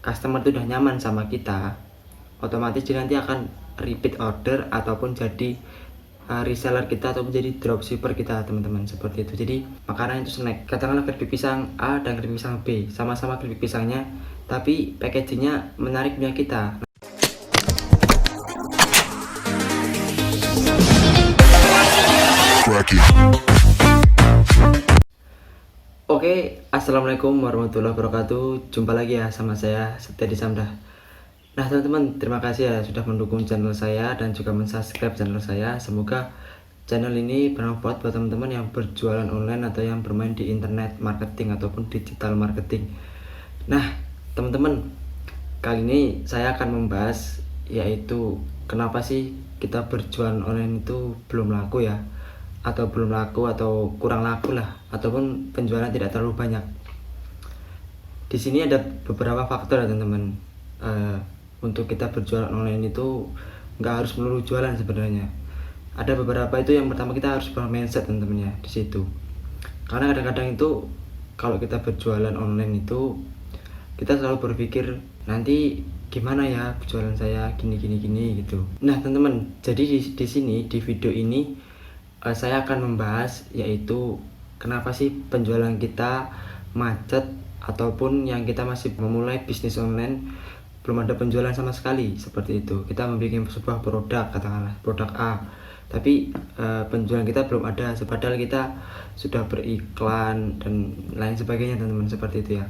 customer itu udah nyaman sama kita, otomatis dia nanti akan repeat order ataupun jadi reseller kita ataupun jadi dropshipper kita, teman-teman, seperti itu. Jadi makanan itu snack, katakanlah keripik pisang A dan keripik pisang B, sama-sama keripik pisangnya, tapi packagingnya menarik punya kita. Oke, assalamualaikum warahmatullahi wabarakatuh. Jumpa lagi ya sama saya Setia di Samdah. Nah teman-teman, terima kasih ya sudah mendukung channel saya dan juga mensubscribe channel saya. Semoga channel ini bermanfaat buat teman-teman yang berjualan online atau yang bermain di internet marketing ataupun digital marketing. Nah teman-teman, kali ini saya akan membahas yaitu kenapa sih kita berjualan online itu belum laku ya, atau belum laku atau kurang laku lah, ataupun penjualan tidak terlalu banyak. Di sini ada beberapa faktor ya teman-teman. Untuk kita berjualan online itu nggak harus melulu jualan sebenarnya. Ada beberapa itu, yang pertama kita harus bermindset teman-teman ya di situ. Karena kadang-kadang itu kalau kita berjualan online itu kita selalu berpikir nanti gimana ya jualan saya gini gitu. Nah teman-teman, jadi di sini di video ini saya akan membahas yaitu kenapa sih penjualan kita macet ataupun yang kita masih memulai bisnis online belum ada penjualan sama sekali, seperti itu. Kita membuat sebuah produk, katakanlah produk A, tapi penjualan kita belum ada, padahal kita sudah beriklan dan lain sebagainya teman-teman, seperti itu ya.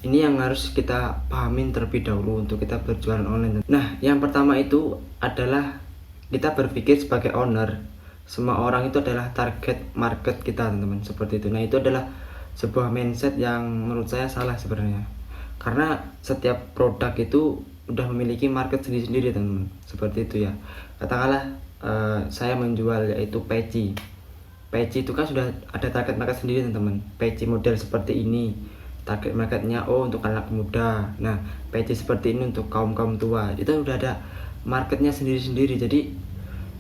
Ini yang harus kita pahamin terlebih dahulu untuk kita berjualan online. Nah yang pertama itu adalah kita berpikir sebagai owner, semua orang itu adalah target market kita teman-teman, seperti itu. Nah itu adalah sebuah mindset yang menurut saya salah sebenarnya, karena setiap produk itu udah memiliki market sendiri-sendiri teman-teman, seperti itu ya. Katakanlah saya menjual yaitu peci itu kan sudah ada target market sendiri teman-teman. Peci model seperti ini target marketnya untuk anak muda, nah peci seperti ini untuk kaum tua, itu udah ada marketnya sendiri-sendiri. Jadi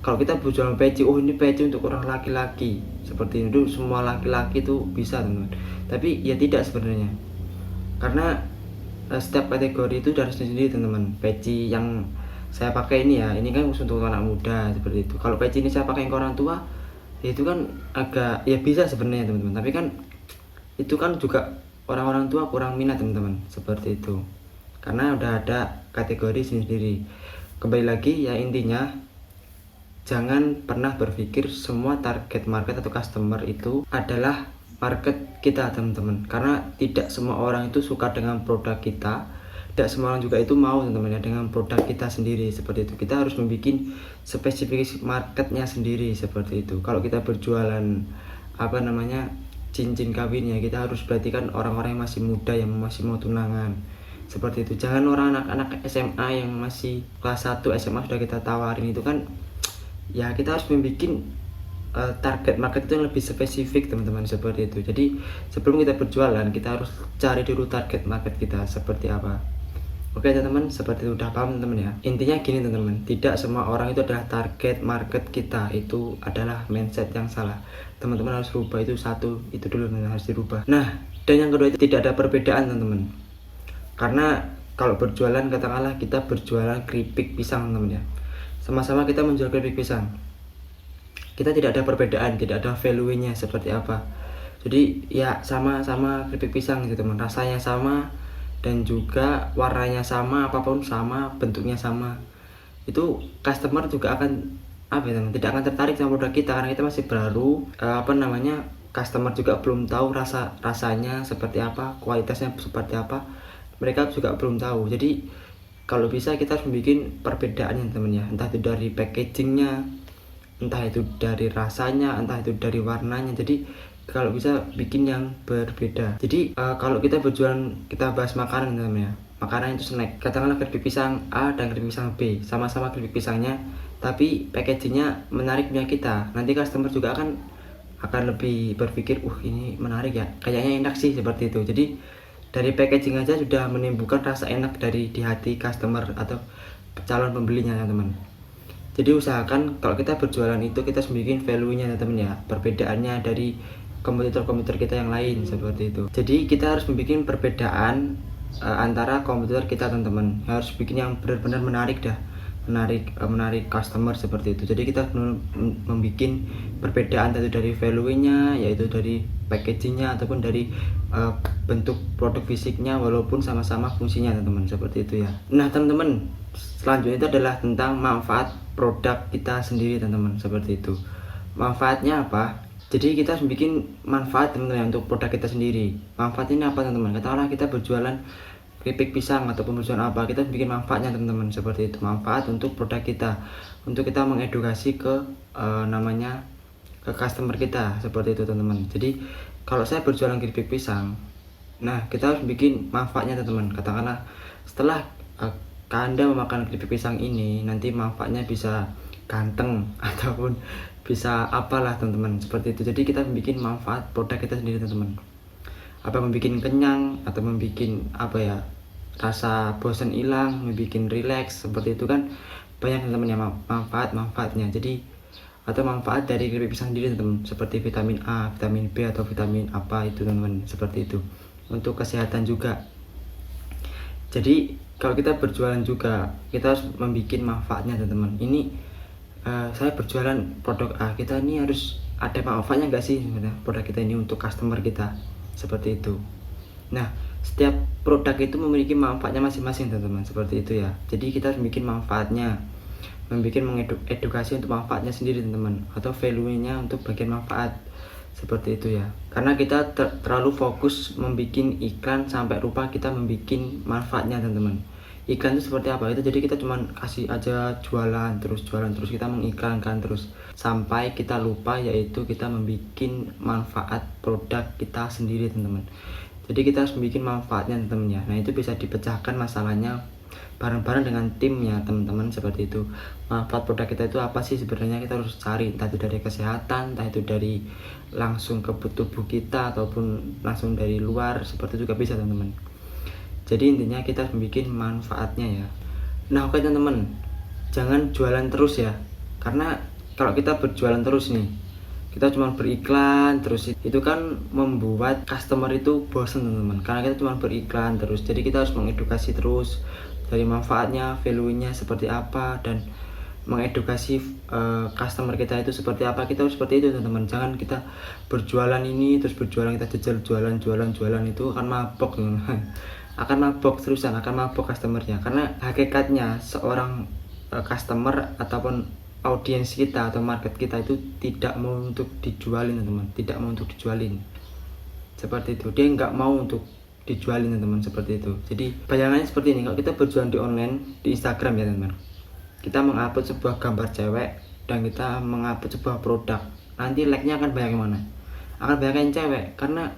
kalau kita berjualan peci, ini peci untuk orang laki-laki, seperti ini, semua laki-laki itu bisa teman-teman. Tapi ya tidak sebenarnya, karena setiap kategori itu harus sendiri teman-teman. Peci yang saya pakai ini ya, ini kan khusus untuk anak muda, seperti itu. Kalau peci ini saya pakai ke orang tua, ya itu kan agak ya bisa sebenarnya teman-teman, tapi kan itu kan juga orang-orang tua kurang minat teman-teman, seperti itu, karena udah ada kategori sendiri. Kembali lagi ya, intinya jangan pernah berpikir semua target market atau customer itu adalah market kita teman-teman, karena tidak semua orang itu suka dengan produk kita, tidak semua orang juga itu mau teman-teman ya dengan produk kita sendiri, seperti itu. Kita harus membuat spesifikasi marketnya sendiri, seperti itu. Kalau kita berjualan cincin kawin ya, kita harus perhatikan orang-orang yang masih muda, yang masih mau tunangan, seperti itu. Jangan orang anak-anak SMA yang masih kelas 1 SMA sudah kita tawarin, itu kan ya kita harus membuat target market itu yang lebih spesifik teman-teman, seperti itu. Jadi sebelum kita berjualan kita harus cari dulu target market kita seperti apa. Oke teman-teman, seperti itu. Udah paham teman-teman ya. Intinya gini teman-teman, tidak semua orang itu adalah target market kita, itu adalah mindset yang salah. Teman-teman harus rubah, itu satu, itu dulu harus dirubah. Nah dan yang kedua itu tidak ada perbedaan teman-teman, karena kalau berjualan, katakanlah kita berjualan keripik pisang teman-teman ya, sama-sama kita menjual keripik pisang, kita tidak ada perbedaan, tidak ada value-nya seperti apa. Jadi ya sama-sama keripik pisang gitu teman, rasanya sama dan juga warnanya sama, apapun sama, bentuknya sama. Itu customer juga akan teman, tidak akan tertarik sama produk kita, karena kita masih baru, customer juga belum tahu rasanya seperti apa, kualitasnya seperti apa, mereka juga belum tahu. Jadi kalau bisa kita harus membuat perbedaannya teman ya, entah itu dari packagingnya, entah itu dari rasanya, entah itu dari warnanya. Jadi kalau bisa bikin yang berbeda. Jadi kalau kita berjualan, kita bahas makanan teman ya, makanan itu snack, katakanlah keripik pisang A dan keripik pisang B, sama-sama keripik pisangnya, tapi packagingnya menarik punya kita. Nanti customer juga akan lebih berpikir, ini menarik ya, kayaknya enak sih, seperti itu. Jadi dari packaging aja sudah menimbulkan rasa enak di hati customer atau calon pembelinya teman. Jadi usahakan kalau kita berjualan itu kita bikin value-nya teman ya, perbedaannya dari kompetitor kita yang lain, seperti itu. Jadi kita harus membuat perbedaan antara kompetitor kita teman-teman. Harus bikin yang benar-benar menarik dah, menarik customer seperti itu. Jadi kita membuat perbedaan yaitu dari value-nya, yaitu dari packaging-nya ataupun dari bentuk produk fisiknya, walaupun sama-sama fungsinya teman-teman, seperti itu ya. Nah teman-teman, selanjutnya itu adalah tentang manfaat produk kita sendiri teman-teman, seperti itu. Manfaatnya apa? Jadi kita harus bikin manfaat teman-teman untuk produk kita sendiri. Manfaatnya apa teman-teman? Katakanlah kita berjualan keripik pisang ataupun berjualan apa, kita bikin manfaatnya teman-teman, seperti itu. Manfaat untuk produk kita, untuk kita mengedukasi ke ke customer kita, seperti itu teman-teman. Jadi kalau saya berjualan keripik pisang, nah kita harus bikin manfaatnya teman-teman. Katakanlah setelah Anda memakan keripik pisang ini, nanti manfaatnya bisa ganteng ataupun bisa apalah teman-teman, seperti itu. Jadi kita bikin manfaat produk kita sendiri teman-teman. Apa membuat kenyang atau membuat rasa bosan hilang, membuat relax, seperti itu kan banyak teman-teman yang manfaatnya. Jadi atau manfaat dari keripik pisang sendiri teman-teman, seperti vitamin A, vitamin B atau vitamin apa itu teman-teman, seperti itu. Untuk kesehatan juga. Jadi kalau kita berjualan juga kita harus membuat manfaatnya teman-teman. Ini saya berjualan produk A, kita ini harus ada manfaatnya nggak sih sebenarnya produk kita ini untuk customer kita, seperti itu. Nah setiap produk itu memiliki manfaatnya masing-masing teman-teman, seperti itu ya. Jadi kita harus bikin manfaatnya, mengedukasi untuk manfaatnya sendiri teman-teman, atau value-nya untuk bagian manfaat, seperti itu ya. Karena kita terlalu fokus membuat iklan sampai lupa kita membuat manfaatnya teman-teman. Iklan itu seperti apa itu, jadi kita cuman kasih aja jualan terus kita mengiklankan terus sampai kita lupa yaitu kita membuat manfaat produk kita sendiri teman-teman. Jadi kita harus membuat manfaatnya teman-teman ya. Nah itu bisa dipecahkan masalahnya bareng-bareng dengan timnya teman-teman, seperti itu. Manfaat produk kita itu apa sih sebenarnya, kita harus cari, entah itu dari kesehatan, entah itu dari langsung ke tubuh kita ataupun langsung dari luar, seperti itu juga bisa teman-teman. Jadi intinya kita harus membuat manfaatnya ya. Nah oke teman-teman, jangan jualan terus ya. Karena kalau kita berjualan terus nih, kita cuma beriklan terus, itu kan membuat customer itu bosan teman-teman. Karena kita cuma beriklan terus, jadi kita harus mengedukasi terus dari manfaatnya, value-nya seperti apa, dan mengedukasi customer kita itu seperti apa. Kita harus seperti itu teman-teman. Jangan kita berjualan ini terus berjualan, kita jajal jualan itu akan mabok teman-teman. Akan mabok terusan, akan mabok customernya. Karena hakikatnya seorang customer ataupun audiens kita atau market kita itu tidak mau untuk dijualin teman-teman, tidak mau untuk dijualin, seperti itu. Dia nggak mau untuk dijualin teman-teman, seperti itu. Jadi bayangannya seperti ini, kalau kita berjualan di online, di Instagram ya teman-teman, kita mengupload sebuah gambar cewek dan kita mengupload sebuah produk, nanti like-nya akan banyak yang mana? Akan banyak yang cewek, karena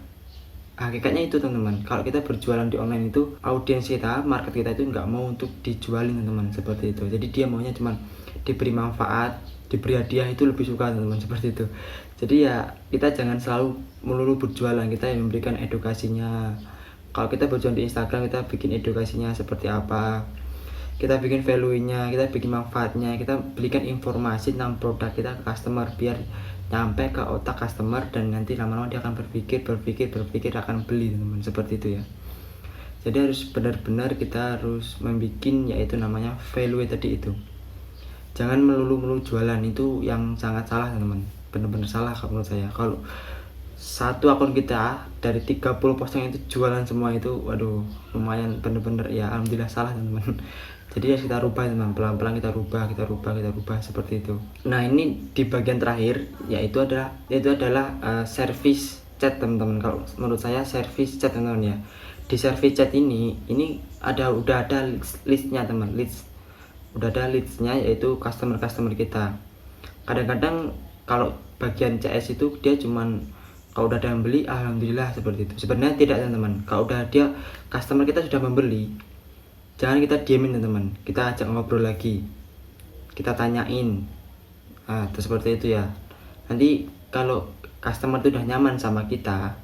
hakikatnya itu teman-teman. Kalau kita berjualan di online itu, audiens kita, market kita itu nggak mau untuk dijualin teman-teman, seperti itu. Jadi dia maunya cuma diberi manfaat, diberi hadiah, itu lebih suka teman-teman, seperti itu. Jadi ya kita jangan selalu melulu berjualan, kita yang memberikan edukasinya. Kalau kita berjualan di Instagram, kita bikin edukasinya seperti apa, kita bikin value-nya, kita bikin manfaatnya, kita berikan informasi tentang produk kita ke customer biar nyampe ke otak customer, dan nanti lama-lama dia akan berpikir akan beli teman-teman, seperti itu ya. Jadi harus benar-benar kita harus membuat yaitu namanya value tadi itu. Jangan melulu jualan, itu yang sangat salah teman-teman, benar-benar salah kalau menurut saya. Kalau satu akun kita dari 30 postingan itu jualan semua, itu waduh lumayan bener-bener ya, alhamdulillah salah teman-teman. Jadi ya kita rubah teman, pelan-pelan kita rubah seperti itu. Nah ini di bagian terakhir yaitu adalah service chat teman-teman. Kalau menurut saya service chat teman-teman ya. Di service chat ini udah ada listnya teman, udah ada listnya yaitu customer kita. Kadang-kadang kalau bagian CS itu dia cuman kalau udah ada yang beli alhamdulillah, seperti itu. Sebenarnya tidak teman-teman. Kalau udah dia customer kita sudah membeli, jangan kita diemin teman-teman, kita ajak ngobrol lagi, kita tanyain, seperti itu ya. Nanti kalau customer itu udah nyaman sama kita,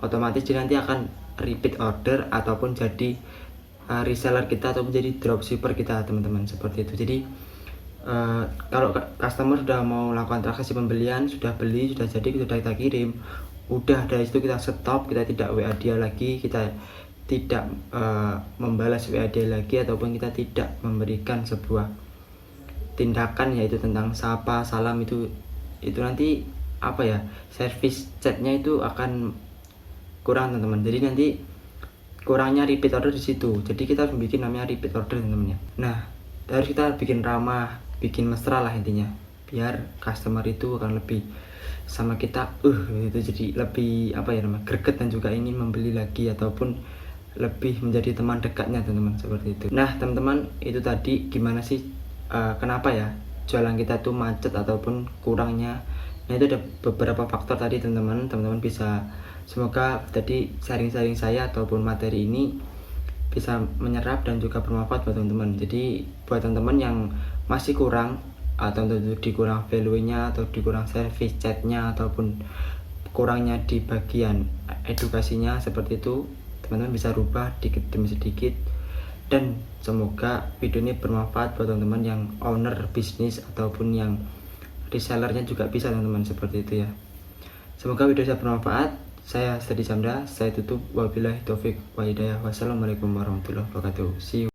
otomatis dia nanti akan repeat order ataupun jadi reseller kita ataupun jadi dropshipper kita teman-teman, seperti itu. Jadi kalau customer sudah mau lakukan transaksi pembelian, sudah beli, sudah jadi, sudah kita kirim, udah dari situ kita stop, kita tidak WA dia lagi, kita tidak membalas WA dia lagi, ataupun kita tidak memberikan sebuah tindakan yaitu tentang sapa, salam, itu nanti apa ya, service chatnya itu akan kurang teman-teman. Jadi nanti kurangnya repeat order di situ. Jadi kita harus bikin namanya repeat order teman-teman ya. Nah, harus kita bikin ramah, bikin mesra lah intinya, biar customer itu akan lebih sama kita itu jadi lebih apa ya namanya, greget dan juga ingin membeli lagi ataupun lebih menjadi teman dekatnya teman-teman, seperti itu. Nah teman-teman, itu tadi gimana sih kenapa ya jualan kita tuh macet ataupun kurangnya. Nah itu ada beberapa faktor tadi teman-teman bisa, semoga tadi sharing-sharing saya ataupun materi ini bisa menyerap dan juga bermanfaat buat teman-teman. Jadi buat teman-teman yang masih kurang atau dikurang value-nya atau dikurang service chatnya ataupun kurangnya di bagian edukasinya, seperti itu teman-teman bisa rubah dikit demi sedikit. Dan semoga video ini bermanfaat buat teman-teman yang owner bisnis ataupun yang resellernya juga bisa teman-teman, seperti itu ya. Semoga video saya bermanfaat. Saya Seti Samda, saya tutup. Wabillahi taufik wa hidayah. Wassalamualaikum warahmatullahi wabarakatuh. See you.